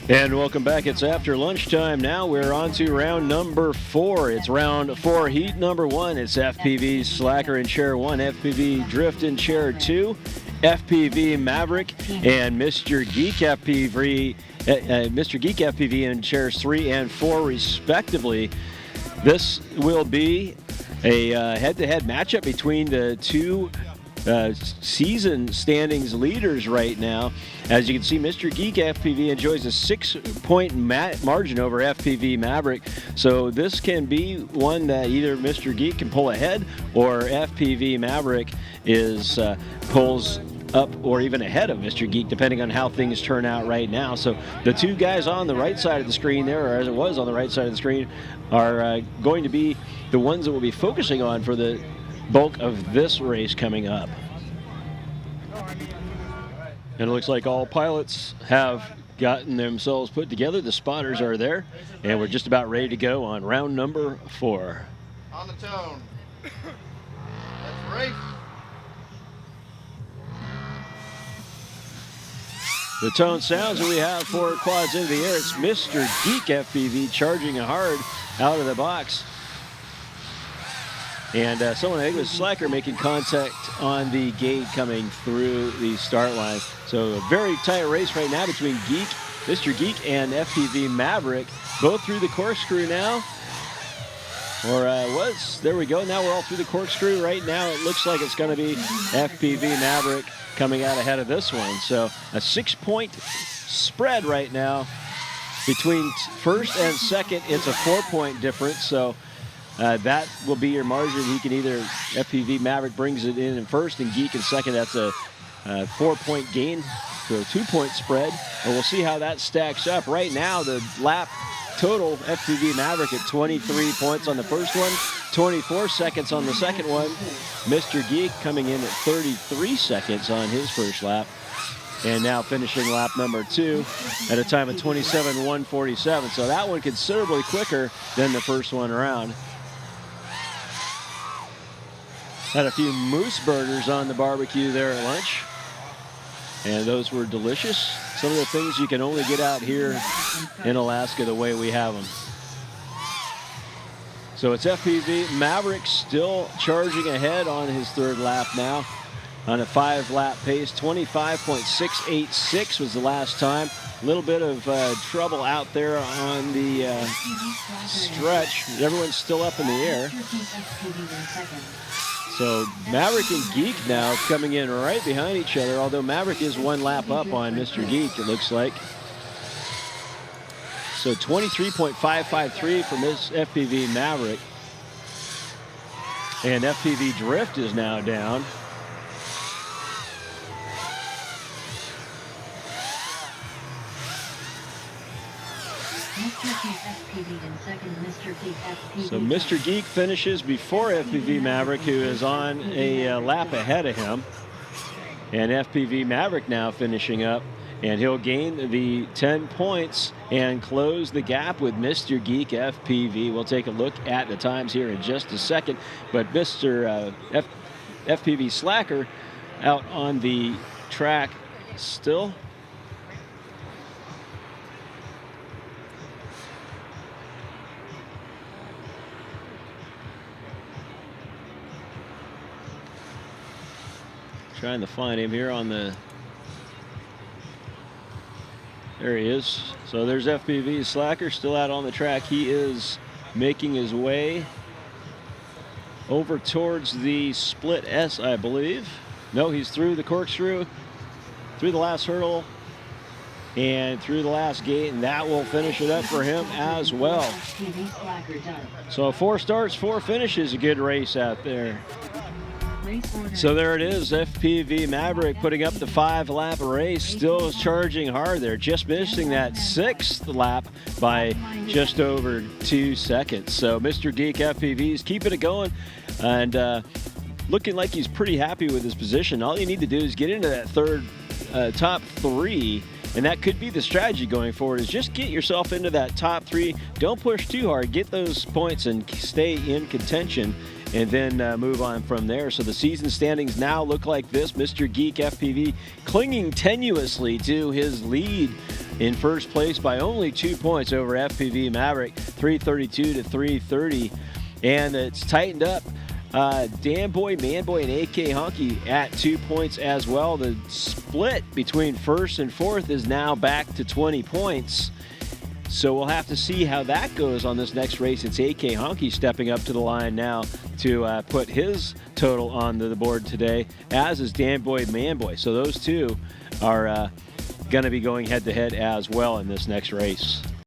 And welcome back. It's after lunchtime now. We're on to round number 4. It's round 4, heat number 1. It's FpvSlacker in chair 1, FpvDrift in chair 2, FpvMaverick, and MrGeekFPV in chairs 3 and 4 respectively. This will be a head-to-head matchup between the two season standings leaders right now. As you can see, MrGeekFPV enjoys a 6-point margin over FpvMaverick. So this can be one that either Mr. Geek can pull ahead or FpvMaverick is pulls up or even ahead of Mr. Geek, depending on how things turn out right now. So the two guys on the right side of the screen there, or as it was on the right side of the screen, are going to be the ones that we'll be focusing on for the bulk of this race coming up. And it looks like all pilots have gotten themselves put together. The spotters are there, and we're just about ready to go on round number 4. On the tone. Let's race. The tone sounds that we have 4 quads into the air. It's Mr. Geek FPV charging hard out of the box. And someone, I think it was Slacker, making contact on the gate coming through the start line. So a very tight race right now between Mr. Geek and FpvMaverick. Both through the corkscrew now. Or there we go. Now we're all through the corkscrew. Right now it looks like it's going to be FpvMaverick coming out ahead of this one. So a 6-point spread right now between first and second. It's a 4-point difference. So that will be your margin. He can either, FpvMaverick brings it in first and Geek in second. That's a 4-point gain, so a 2-point spread. And we'll see how that stacks up. Right now, the lap total, FpvMaverick at 23 points on the first one, 24 seconds on the second one. Mr. Geek coming in at 33 seconds on his first lap. And now finishing lap number 2 at a time of 27:147. So that one considerably quicker than the first one around. Had a few moose burgers on the barbecue there at lunch, and those were delicious. Some of the things you can only get out here in Alaska the way we have them. So it's FpvMaverick still charging ahead on his third lap now on a 5-lap pace. 25.686 was the last time. A little bit of trouble out there on the stretch. Everyone's still up in the air. So Maverick and Geek now coming in right behind each other, although Maverick is 1 lap up on Mr. Geek, it looks like. So 23.553 for FpvMaverick. And FpvDrift is now down. So Mr. Geek finishes before FpvMaverick, who is on a lap ahead of him. And FpvMaverick now finishing up, and he'll gain the 10 points and close the gap with Mr. Geek FPV. We'll take a look at the times here in just a second. But Mr. FpvSlacker out on the track still. Trying to find him here on the, there he is. So there's FpvSlacker still out on the track. He is making his way over towards the split S, I believe. No, he's through the corkscrew, through the last hurdle, and through the last gate, and that will finish it up for him as well. So 4 starts, 4 finishes, a good race out there. So there it is, FpvMaverick putting up the 5-lap race, still charging hard there, just missing that 6th lap by just over 2 seconds. So Mr. Geek FPV is keeping it going, and looking like he's pretty happy with his position. All you need to do is get into that third top 3, and that could be the strategy going forward, is just get yourself into that top 3. Don't push too hard, get those points and stay in contention. and then move on from there. So the season standings now look like this. MrGeekFPV clinging tenuously to his lead in first place by only 2 points over FpvMaverick, 332 to 330. And it's tightened up. Danboy, Manboy, and AK Honky at 2 points as well. The split between first and fourth is now back to 20 points. So we'll have to see how that goes on this next race. It's AK Honky stepping up to the line now to put his total on the board today, as is Danboy, Manboy. So those two are going to be going head-to-head as well in this next race.